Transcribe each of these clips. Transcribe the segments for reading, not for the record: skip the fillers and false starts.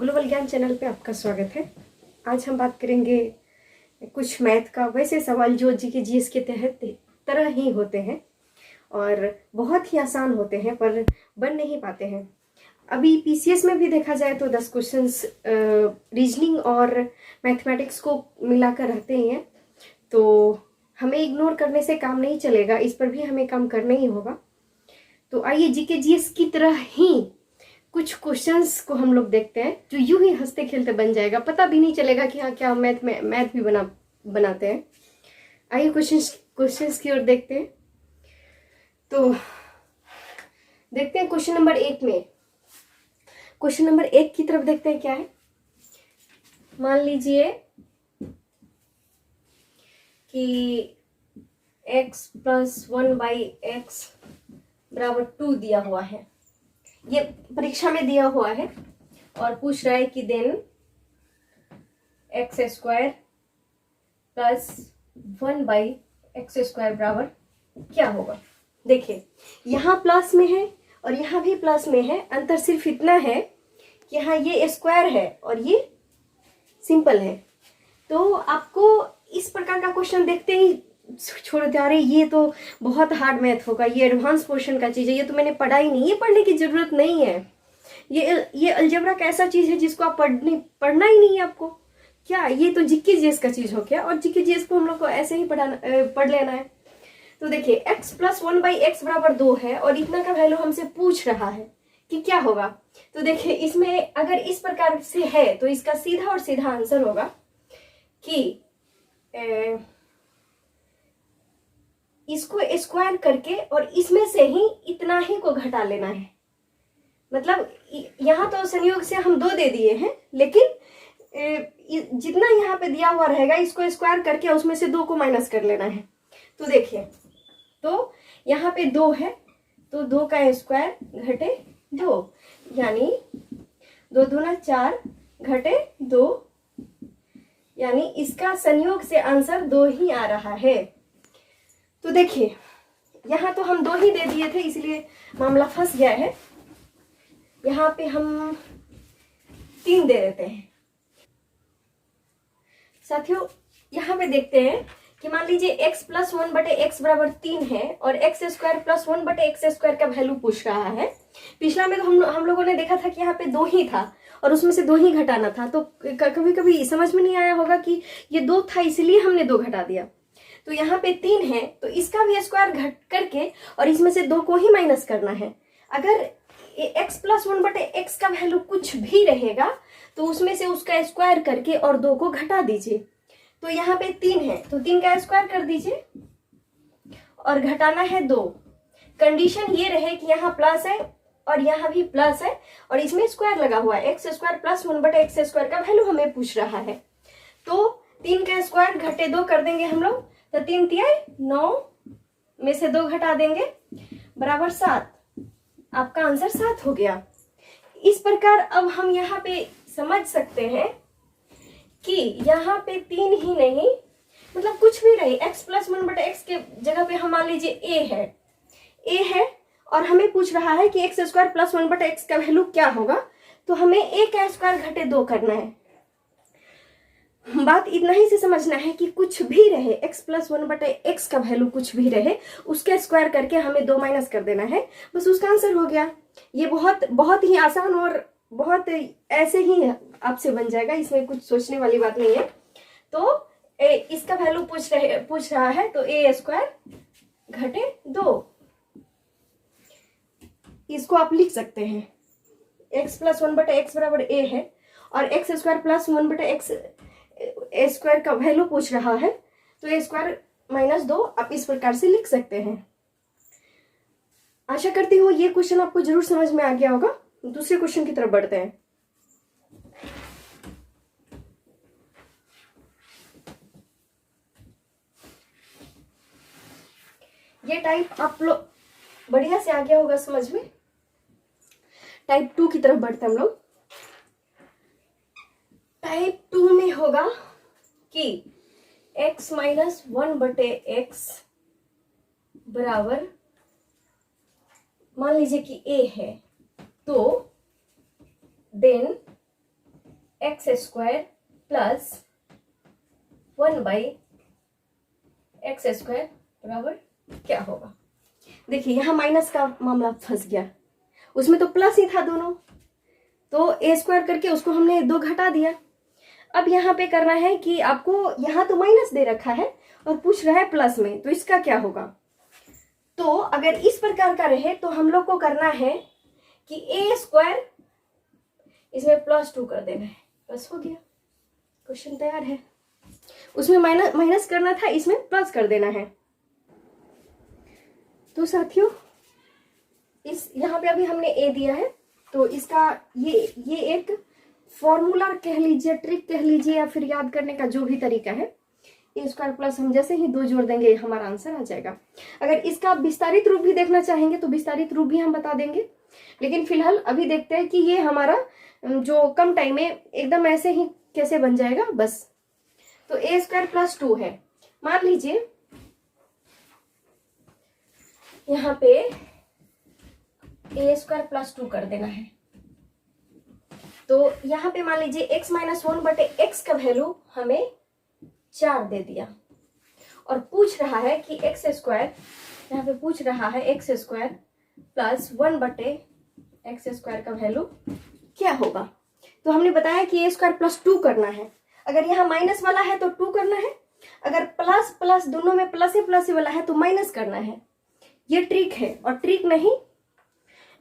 Global ज्ञान channel पे आपका स्वागत है। आज हम बात करेंगे कुछ मैथ का वैसे सवाल जो जीके जीएस के तहत तरह ही होते हैं और बहुत ही आसान होते हैं पर बन नहीं पाते हैं। अभी पीसीएस में भी देखा जाए तो 10 क्वेश्चंस रीजनिंग और मैथमेटिक्स को मिलाकर रहते ही हैं, तो हमें इग्नोर करने से काम नहीं चलेगा, इस पर भी हमें काम करना ही होगा। तो आइए जीके जीएस की तरह ही कुछ क्वेश्चंस को हम लोग देखते हैं जो यूं ही हंसते खेलते बन जाएगा, पता भी नहीं चलेगा कि हाँ क्या मैथ भी बनाते हैं। आइए क्वेश्चंस की ओर देखते हैं। तो देखते हैं क्वेश्चन नंबर 1 में। क्वेश्चन नंबर 1 की तरफ देखते हैं क्या है। मान लीजिए कि x + 1/x = 2 दिया हुआ है। ये परीक्षा में दिया हुआ है और पूछ रहा है कि देन x² + 1/x² बराबर क्या होगा। देखिए यहाँ प्लस में है और यहाँ भी प्लस में है, अंतर सिर्फ इतना है कि यहाँ ये स्क्वायर है और ये सिंपल है। तो आपको इस प्रकार का क्वेश्चन देखते ही छोड़ दे, अरे ये तो बहुत हार्ड मैथ होगा, ये एडवांस पोर्शन का चीज है, ये तो मैंने पढ़ा ही नहीं, ये पढ़ने की जरूरत नहीं है। ये अलजेब्रा का ऐसा चीज है जिसको आप पढ़ना ही नहीं है आपको। क्या ये तो जीके जीएस का चीज हो क्या, और जीके जीएस को हम लोग को ऐसे ही पढ़ लेना है। तो देखिए x + 1/x = 2 है और इतना का वैल्यू हमसे पूछ रहा है कि क्या होगा। तो देखिए इसमें अगर इस प्रकार से है तो इसका सीधा और सीधा आंसर होगा कि इसको स्क्वायर करके और इसमें से ही इतना ही को घटा लेना है। मतलब यहाँ तो संयोग से हम 2 दे दिए हैं, लेकिन जितना यहाँ पे दिया हुआ रहेगा इसको स्क्वायर करके उसमें से 2 को माइनस कर लेना है। तो देखिए तो यहाँ पे 2 है तो 2 का स्क्वायर घटे 2, यानी 2 दूना 4 घटे 2, यानी इसका संयोग से आंसर 2 ही आ रहा है। तो देखिए यहाँ तो हम 2 ही दे दिए थे इसलिए मामला फंस गया है। यहाँ पे हम 3 दे देते हैं। साथियों यहाँ पे देखते हैं कि मान लीजिए x + 1/x = 3 है और x² + 1/x² का वैल्यू पूछ रहा है। पिछला में तो हम लोगों ने देखा था कि यहाँ पे 2 ही था और उसमें से 2 ही घटाना था, तो कभी कभी समझ में नहीं आया होगा कि ये 2 था इसलिए हमने 2 घटा दिया। तो यहाँ पे 3 है तो इसका भी स्क्वायर घट करके और इसमें से 2 को ही माइनस करना है। अगर x + 1/x का वैल्यू कुछ भी रहेगा तो उसमें से उसका स्क्वायर करके और 2 को घटा दीजिए। तो यहाँ पे 3 है तो 3 का स्क्वायर कर दीजिए और घटाना है 2। कंडीशन ये रहे कि यहाँ प्लस है और यहाँ भी प्लस है और इसमें स्क्वायर लगा हुआ है। x² + 1/x² का वैल्यू हमें पूछ रहा है। तो 3 का स्क्वायर घटे 2 कर देंगे हम लोग, तो 3 × 9 में से 2 घटा देंगे बराबर 7। आपका आंसर 7 हो गया। इस प्रकार अब हम यहाँ पे समझ सकते हैं कि यहाँ पे 3 ही नहीं, मतलब कुछ भी रही x + 1/x के जगह पे हम मान लीजिए a है और हमें पूछ रहा है कि x² + 1/x का वैल्यू क्या होगा। तो हमें a का स्क्वायर घटे 2 करना है। बात इतना ही से समझना है कि कुछ भी रहे x + 1/x का वैल्यू कुछ भी रहे उसके स्क्वायर करके हमें 2 माइनस कर देना है, बस उसका आंसर हो गया। ये बहुत बहुत ही आसान और बहुत ऐसे ही आपसे बन जाएगा, इसमें कुछ सोचने वाली बात नहीं है। तो इसका वैल्यू पूछ रहा है तो a² घटे 2, इसको आप लिख सकते हैं। x + 1/x = a है और x² + 1/x² का वैल्यू पूछ रहा है तो a² - 2 आप इस प्रकार से लिख सकते हैं। आशा करती हूँ ये क्वेश्चन आपको जरूर समझ में आ गया होगा। दूसरे क्वेश्चन की तरफ बढ़ते हैं। ये टाइप आप लोग बढ़िया से आ गया होगा समझ में। टाइप 2 की तरफ बढ़ते हैं हम लोग। टाइप 2 में होगा कि x - 1/x बराबर, मान लीजिए कि a है तो then x square plus 1/x² बराबर क्या होगा। देखिए यहाँ माइनस का मामला फंस गया, उसमें तो प्लस ही था दोनों, तो a स्क्वायर करके उसको हमने 2 घटा दिया। अब यहाँ पे करना है कि आपको यहाँ तो माइनस दे रखा है और पूछ रहा है प्लस में, तो इसका क्या होगा। तो अगर इस प्रकार का रहे तो हम लोग को करना है कि a स्क्वायर इसमें +2 कर देना है, बस हो गया, क्वेश्चन तैयार है। उसमें माइनस करना था, इसमें प्लस कर देना है। तो साथियों इस यहाँ पे अभी हमने a दिया है, तो इसका ये एक फॉर्मूला कह लीजिए, ट्रिक कह लीजिए, या फिर याद करने का जो भी तरीका है, a स्क्वायर प्लस हम जैसे ही 2 जोड़ देंगे हमारा आंसर आ जाएगा। अगर इसका विस्तारित रूप भी देखना चाहेंगे तो विस्तारित रूप भी हम बता देंगे, लेकिन फिलहाल अभी देखते हैं कि ये हमारा जो कम टाइम में एकदम ऐसे ही कैसे बन जाएगा बस। तो a स्क्वायर प्लस 2 है, मान लीजिए यहाँ पे a स्क्वायर प्लस 2 कर देना है। तो यहाँ पे मान लीजिए x माइनस 1/x का वैल्यू हमें 4 दे दिया और पूछ रहा है कि x स्क्वायर, यहाँ पे पूछ रहा है x स्क्वायर प्लस 1/x² का वैल्यू क्या होगा। तो हमने बताया कि a स्क्वायर प्लस 2 करना है, अगर यहाँ माइनस वाला है तो 2 करना है, अगर प्लस प्लस दोनों में प्लस ही वाला है तो माइनस करना है। ये ट्रिक है, और ट्रिक नहीं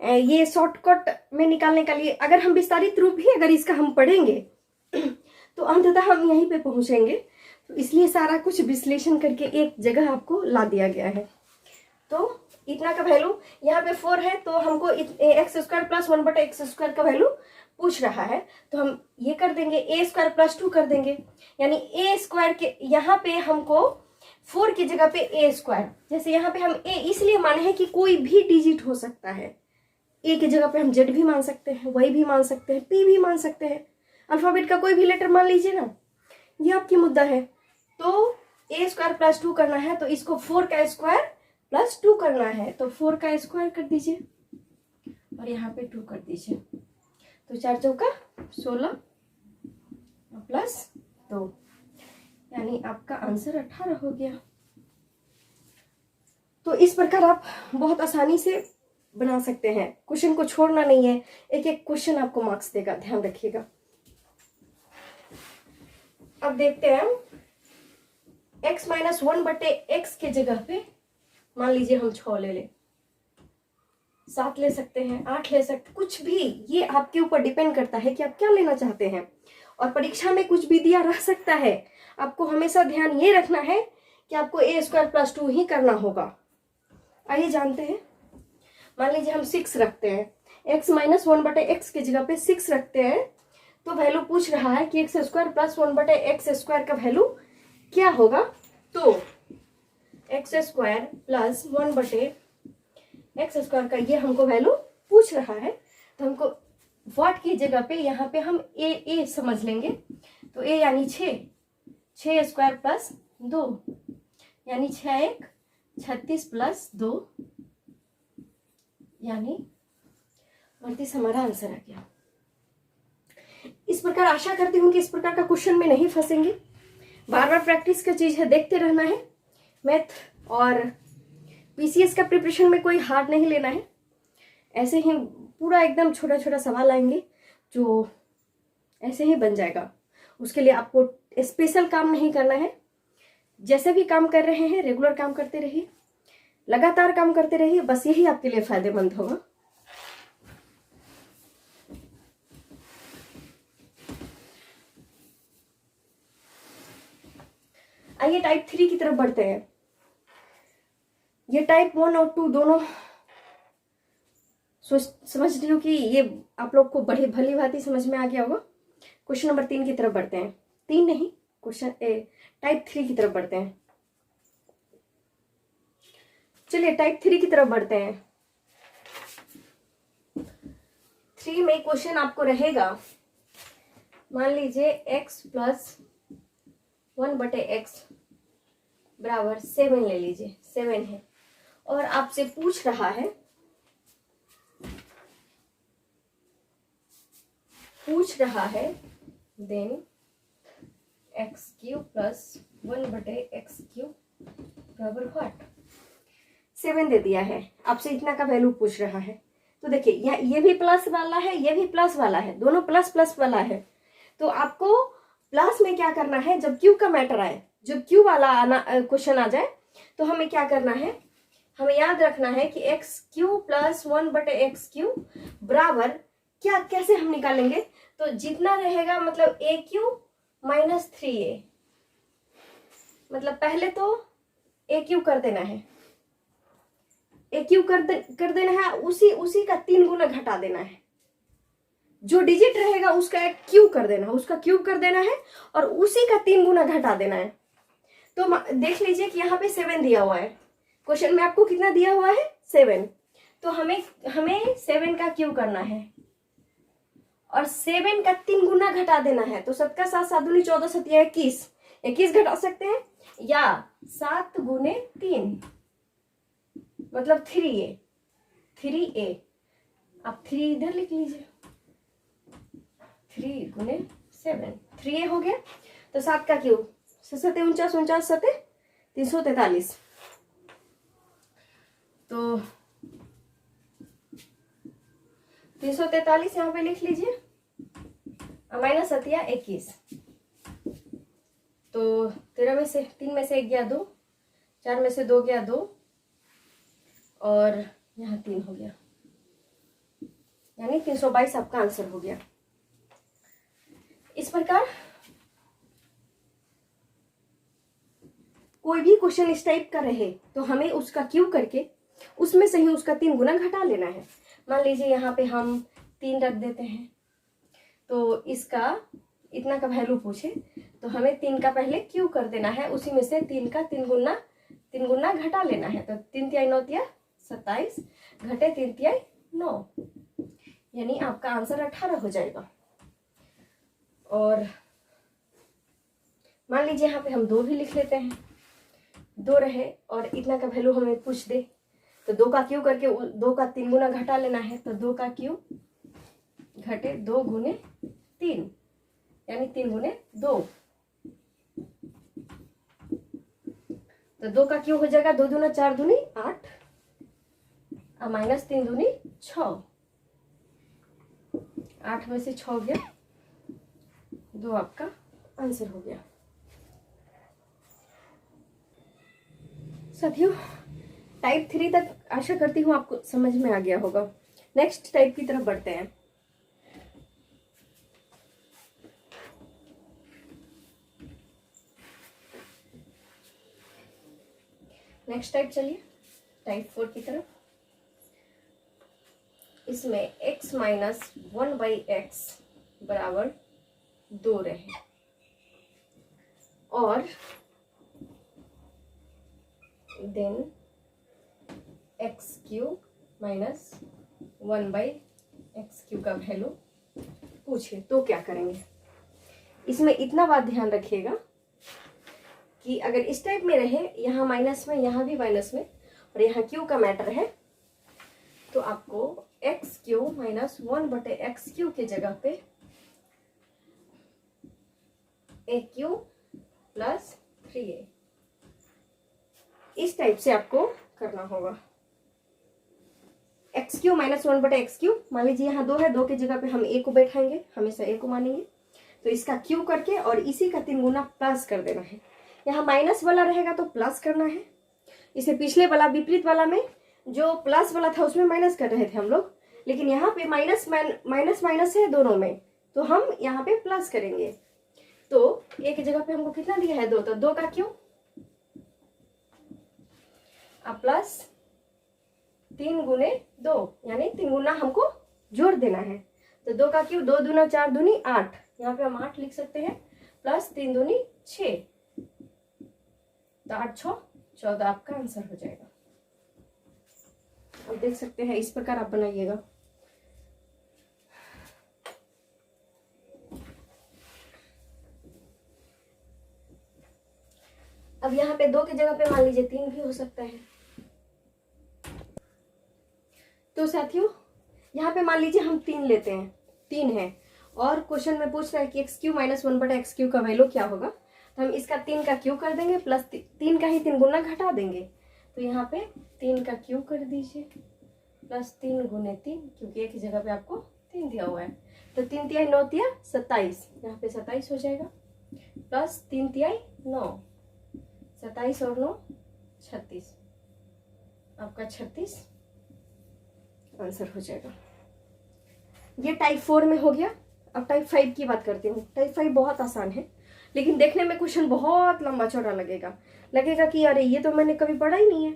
ये शॉर्टकट में निकालने का लिए अगर हम विस्तारित रूप भी अगर इसका हम पढ़ेंगे तो अंततः हम यहीं पे पहुंचेंगे। तो इसलिए सारा कुछ विश्लेषण करके एक जगह आपको ला दिया गया है। तो इतना का वैल्यू यहाँ पे 4 है, तो हमको x² प्लस 1/x² का वैल्यू पूछ रहा है, तो हम ये कर देंगे a स्क्वायर प्लस 2 कर देंगे, यानी a स्क्वायर के यहाँ पे हमको 4 की जगह पे a स्क्वायर, जैसे यहाँ पे हम a इसलिए माने हैं कि कोई भी डिजिट हो सकता है, a की जगह पे हम z भी मान सकते हैं, y भी मान सकते हैं, p भी मान सकते हैं, अल्फाबेट का कोई भी लेटर मान लीजिए ना, ये आपकी मुद्दा है। तो a स्क्वायर प्लस 2 करना है तो इसको 4 का स्क्वायर प्लस 2 करना है, तो 4 का स्क्वायर कर दीजिए और यहाँ पे 2 कर दीजिए, तो 4 चौका 16 प्लस 2, यानी आपका आंसर 18 हो गया। तो इस प्रकार आप बहुत आसानी से बना सकते हैं, क्वेश्चन को छोड़ना नहीं है, एक एक क्वेश्चन आपको मार्क्स देगा, ध्यान रखिएगा। अब देखते हैं x माइनस 1/x के जगह पे मान लीजिए हम 6 ले लें, 7 ले सकते हैं, 8 ले सकते, कुछ भी, ये आपके ऊपर डिपेंड करता है कि आप क्या लेना चाहते हैं, और परीक्षा में कुछ भी दिया रह सकता है। आपको हमेशा ध्यान ये रखना है कि आपको a स्क्वायर प्लस 2 ही करना होगा। आइए जानते हैं, मान लीजिए हम 6 रखते हैं, x माइनस 1/x की जगह पे 6 रखते हैं, तो वैल्यू पूछ रहा है कि x स्क्वायर प्लस 1/x² का वैल्यू क्या होगा। तो x स्क्वायर प्लस 1/x² का ये हमको वैल्यू पूछ रहा है, तो हमको व्हाट की जगह पे यहाँ पे हम a समझ लेंगे, तो a यानी 6 स्क्वायर प्लस 2 यानी 6 36 प्लस 2 यानी 38 हमारा आंसर आ गया। इस प्रकार आशा करती हूँ कि इस प्रकार का क्वेश्चन में नहीं फंसेंगे। बार बार प्रैक्टिस का चीज है, देखते रहना है। मैथ और पीसीएस का प्रिपरेशन में कोई हार्ड नहीं लेना है, ऐसे ही पूरा एकदम छोटा छोटा सवाल आएंगे जो ऐसे ही बन जाएगा। उसके लिए आपको स्पेशल काम नहीं करना है, जैसे भी काम कर रहे हैं रेगुलर काम करते रहिए, लगातार काम करते रहिए, बस यही आपके लिए फायदेमंद होगा। आइए टाइप 3 की तरफ बढ़ते हैं। ये टाइप 1 और 2 दोनों समझ रही हूँ कि ये आप लोग को बड़ी भली भांति समझ में आ गया होगा। क्वेश्चन नंबर 3 की तरफ बढ़ते हैं, 3 नहीं, क्वेश्चन टाइप 3 की तरफ बढ़ते हैं। चलिए टाइप 3 की तरफ बढ़ते हैं। 3 में क्वेश्चन आपको रहेगा, मान लीजिए x प्लस 1/x बराबर 7 ले लीजिए, 7 है, और आपसे पूछ रहा है then x cube plus 1/x cube बराबर व्हाट, 7 दे दिया है। आपसे इतना का वैल्यू पूछ रहा है। तो देखिए ये भी प्लस वाला है, ये भी प्लस वाला है, दोनों प्लस प्लस वाला है। तो आपको प्लस में क्या करना है, जब क्यू का मैटर आए, जब क्यू वाला आना क्वेश्चन आ जाए, तो हमें क्या करना है, हमें याद रखना है कि x Q plus 1/x Q बराबर क्या, कैसे हम निकालेंगे, तो जितना रहेगा मतलब ए क्यू माइनस 3a, मतलब पहले तो ए क्यू कर देना है, ए क्यू कर देना है, उसी का 3 गुना घटा देना है, जो डिजिट रहेगा उसका एक क्यू कर देना है, उसका क्यूब कर देना है और उसी का 3 गुना घटा देना है। तो देख लीजिए कि यहाँ पे 7 दिया हुआ है, क्वेश्चन में आपको कितना दिया हुआ है 7, तो हमें 7 का क्यूब करना है और 7 का 3 गुना घटा देना है। तो 7 का 7, 7 दूनी 14, 7 21, 21 घटा सकते हैं, या 7 गुने 3 मतलब 3a, आप 3 इधर लिख लीजिए, 3 गुने 7 3a हो गया। तो 7 का क्यूब 7 49, 49 7 343, तो 343 यहाँ पे लिख लीजिए, माइनस 7 21, तो 13 में से 3 में से 1 गया 2, 4 में से 2 गया 2 और यहाँ 3 हो गया, यानी 322 आपका आंसर हो गया। इस प्रकार कोई भी क्वेश्चन इस टाइप का रहे तो हमें उसका क्यू करके उसमें से ही उसका 3 गुना घटा लेना है। मान लीजिए यहाँ पे हम 3 रख देते हैं, तो इसका इतना का वैल्यू पूछे तो हमें 3 का पहले क्यू कर देना है, उसी में से 3 का 3 गुना घटा लेना है। तो 3 तिहाई 9 तिया 27 घटे 3 तिहाई 9, यानी आपका आंसर 18 हो जाएगा। और मान लीजिए यहाँ पे हम 2 भी लिख लेते हैं, 2 रहे और इतना का वैल्यू हमें पूछ दे, तो 2 का क्यू करके 2 का 3 गुना घटा लेना है। तो 2 का क्यू घटे 2 गुने 3, यानी 3 गुने 2, तो 2 का क्यू हो जाएगा 2 दूना 4 दूनी 8 और माइनस 3 दूनी 6, 8 में से 6 गया 2, आपका आंसर हो गया। साथियों टाइप 3 तक आशा करती हूँ आपको समझ में आ गया होगा। नेक्स्ट टाइप की तरफ बढ़ते हैं। नेक्स्ट टाइप चलिए टाइप 4 की तरफ। इसमें x माइनस 1/x बराबर 2 रहे और then x cube minus 1/x cube का वैल्यू पूछे तो क्या करेंगे। इसमें इतना बात ध्यान रखिएगा कि अगर इस टाइप में रहे, यहाँ माइनस में, यहाँ भी माइनस में और यहाँ क्यू का मैटर है, तो आपको x cube minus 1/x cube के जगह पे ए क्यूब प्लस 3a, इस टाइप से आपको करना होगा। X Q minus 1/x cube, मान लीजिए यहाँ 2 है, 2 की जगह पे हम a को बैठाएंगे, हमेशा a को मानेंगे, तो इसका क्यू करके और इसी का 3 गुना प्लस कर देना है। यहाँ माइनस वाला रहेगा तो प्लस करना है। इसे पिछले वाला विपरीत वाला में जो प्लस वाला था उसमें माइनस कर रहे थे हम लोग, लेकिन यहाँ पे माइनस माइनस है दोनों में, तो हम यहाँ पे प्लस करेंगे। तो एक जगह पे हमको कितना दिया है 2, तो 2 का क्यू प्लस 3 गुने 2, यानी 3 गुना हमको जोड़ देना है। तो 2 का क्यू 2 दूना 4 दूनी 8, यहाँ पे हम 8 लिख सकते हैं, प्लस 3 दूनी 6, तो 8 6 14 आपका आंसर हो जाएगा। अब देख सकते हैं, इस प्रकार आप बनाइएगा। अब यहाँ पे 2 की जगह पे मान लीजिए 3 भी हो सकता है। तो साथियों यहाँ पे मान लीजिए हम 3 लेते हैं, 3 है और क्वेश्चन में पूछ रहा है कि एक्स क्यू माइनस 1/x³ का वैल्यू क्या होगा, तो हम इसका 3 का क्यू कर देंगे, प्लस 3 का ही 3 गुना घटा देंगे, तो यहाँ पे 3 का क्यू कर दीजिए, प्लस 3 गुने 3, क्योंकि एक ही जगह पे आपको 3 दिया हुआ है, तो 3 तिहाई 9 तिया 27, यहाँ पे 27 हो जाएगा, प्लस 3 तिहाई 9, 27 और 9 36, आपका 36 आंसर हो जाएगा। ये टाइप 4 में हो गया। अब टाइप 5 की बात करती हूँ। टाइप 5 बहुत आसान है, लेकिन देखने में क्वेश्चन बहुत लंबा चौड़ा लगेगा कि अरे ये तो मैंने कभी पढ़ा ही नहीं है,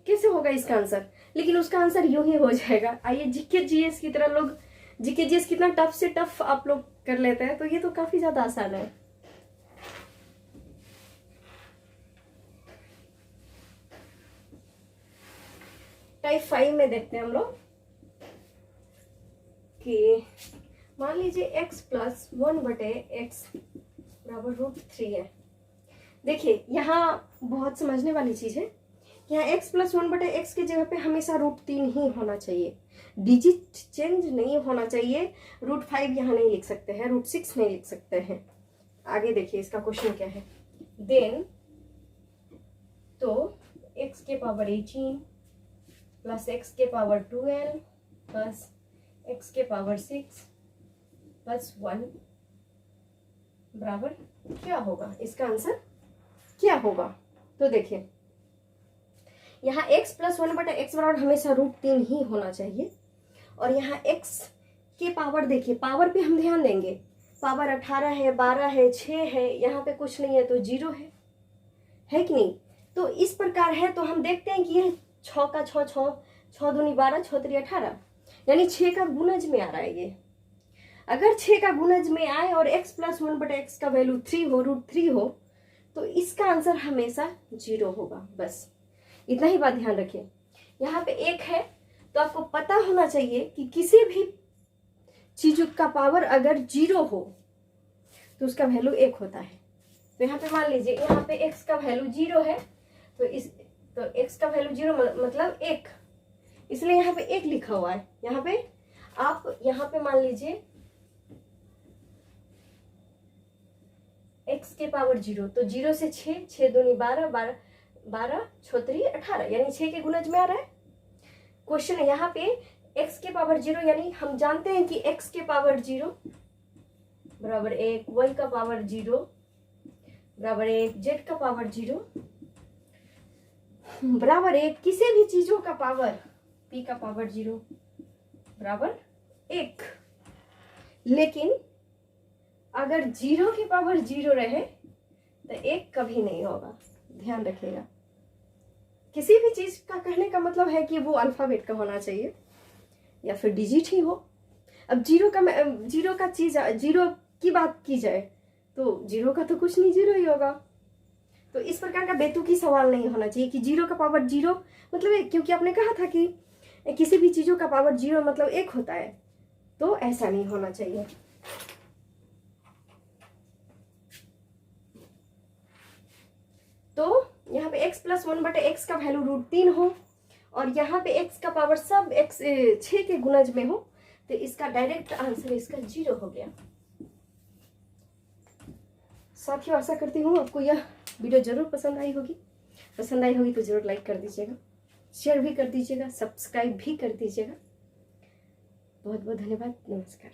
कैसे होगा इसका आंसर, लेकिन उसका आंसर यूं ही हो जाएगा। आइए जीके जीएस की तरह लोग, जीके जीएस कितना टफ से टफ आप लोग कर लेते हैं, तो ये तो काफी ज्यादा आसान है। टाइप 5 में देखते हैं हम लोग कि मान लीजिए x प्लस 1/x बराबर √3 है। देखिए यहाँ बहुत समझने वाली चीज है, यहाँ x प्लस 1/x की जगह पे हमेशा √3 ही होना चाहिए, डिजिट चेंज नहीं होना चाहिए। √5 यहाँ नहीं लिख सकते हैं, √6 नहीं लिख सकते हैं। आगे देखिए इसका क्वेश्चन क्या है। देन तो x के पावर 18 प्लस x के पावर 12 प्लस x के पावर 6 प्लस 1 बराबर क्या होगा, इसका आंसर क्या होगा। तो देखिए यहाँ x प्लस 1/x बराबर हमेशा √3 ही होना चाहिए, और यहाँ x के पावर देखिए, पावर पे हम ध्यान देंगे, पावर 18 है, 12 है, 6 है, यहाँ पे कुछ नहीं है तो 0 है कि नहीं। तो इस प्रकार है, तो हम देखते हैं कि यह 6 का 6 6 6 दूनी 12 6 3 18, यानी 6 का गुणज में आ रहा है ये। अगर 6 का गुणज में आए और x प्लस 1/x का वैल्यू 3 हो, √3 हो, तो इसका आंसर हमेशा 0 होगा। बस इतना ही बात ध्यान रखिए। यहाँ पे 1 है तो आपको पता होना चाहिए कि किसी भी चीज का पावर अगर 0 हो तो उसका वैल्यू 1 होता है। तो यहाँ पे मान लीजिए यहाँ पे x का वैल्यू 0 है, तो x का वैल्यू 0 मतलब 1, इसलिए यहाँ पे 1 लिखा हुआ है। यहाँ पे आप यहाँ पे मान लीजिए x के पावर 0, तो 0 से 6 6 दूनी 12 12 12 6 3 18, यानी 6 के गुणज में आ रहा है। क्वेश्चन है यहाँ पे x के पावर 0, यानी हम जानते हैं कि x के पावर 0 बराबर 1, y का पावर 0 बराबर 1, z का पावर 0 बराबर 1, किसी भी चीजों का पावर p का पावर 0 बराबर 1। लेकिन अगर 0 के पावर 0 रहे तो 1 कभी नहीं होगा, ध्यान रखिएगा। किसी भी चीज का कहने का मतलब है कि वो अल्फाबेट का होना चाहिए या फिर डिजिट ही हो। अब 0 का चीज 0 की बात की जाए तो 0 का तो कुछ नहीं, 0 ही होगा। तो इस प्रकार का बेतुकी सवाल नहीं होना चाहिए कि 0 का पावर 0 मतलब 1, क्योंकि आपने कहा था कि किसी भी चीजों का पावर 0 मतलब 1 होता है, तो ऐसा नहीं होना चाहिए। तो यहाँ पे x प्लस 1/x का वैल्यू √3 हो, और यहाँ पे x का पावर सब 6 के गुणज में हो, तो इसका डायरेक्ट आंसर इसका 0 हो गया। साथियों आशा करती हूँ आपको यह वीडियो जरूर पसंद आई होगी। पसंद आई होगी तो जरूर लाइक कर दीजिएगा, शेयर भी कर दीजिएगा, सब्सक्राइब भी कर दीजिएगा। बहुत बहुत धन्यवाद, नमस्कार।